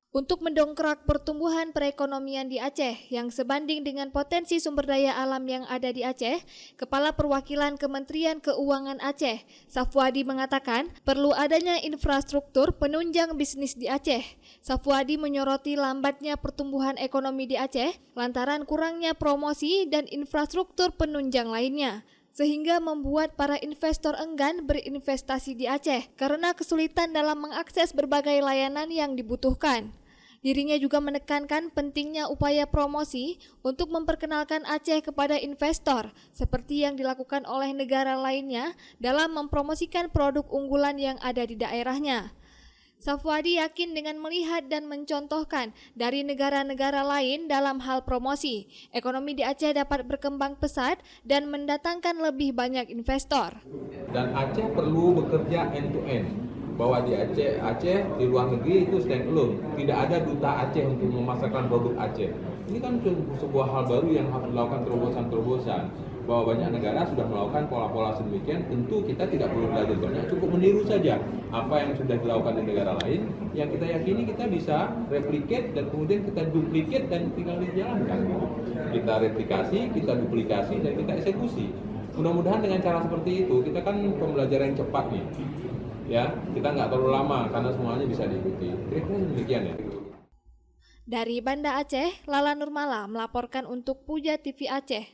Untuk mendongkrak pertumbuhan perekonomian di Aceh yang sebanding dengan potensi sumber daya alam yang ada di Aceh, Kepala Perwakilan Kementerian Keuangan Aceh, Safwadi mengatakan perlu adanya infrastruktur penunjang bisnis di Aceh. Safwadi menyoroti lambatnya pertumbuhan ekonomi di Aceh lantaran kurangnya promosi dan infrastruktur penunjang lainnya, sehingga membuat para investor enggan berinvestasi di Aceh karena kesulitan dalam mengakses berbagai layanan yang dibutuhkan. Dirinya juga menekankan pentingnya upaya promosi untuk memperkenalkan Aceh kepada investor, seperti yang dilakukan oleh negara lainnya dalam mempromosikan produk unggulan yang ada di daerahnya. Safwadi yakin dengan melihat dan mencontohkan dari negara-negara lain dalam hal promosi, ekonomi di Aceh dapat berkembang pesat dan mendatangkan lebih banyak investor. Dan Aceh perlu bekerja end to end. Bahwa di Aceh di luar negeri itu stand alone, tidak ada duta Aceh untuk memasarkan produk Aceh. Ini kan sebuah hal baru yang harus dilakukan terobosan-terobosan. Bahwa banyak negara sudah melakukan pola-pola sedemikian, tentu kita tidak perlu belajar banyak, cukup meniru saja apa yang sudah dilakukan di negara lain, yang kita yakini kita bisa replicate dan kemudian kita duplicate dan tinggal dijalankan. Kita replikasi, kita duplikasi, dan kita eksekusi. Mudah-mudahan dengan cara seperti itu, kita kan pembelajaran yang cepat nih. Ya, kita nggak terlalu lama karena semuanya bisa diikuti. Kira-kira demikian ya. Dari Banda Aceh, Lala Nurmala melaporkan untuk Puja TV Aceh.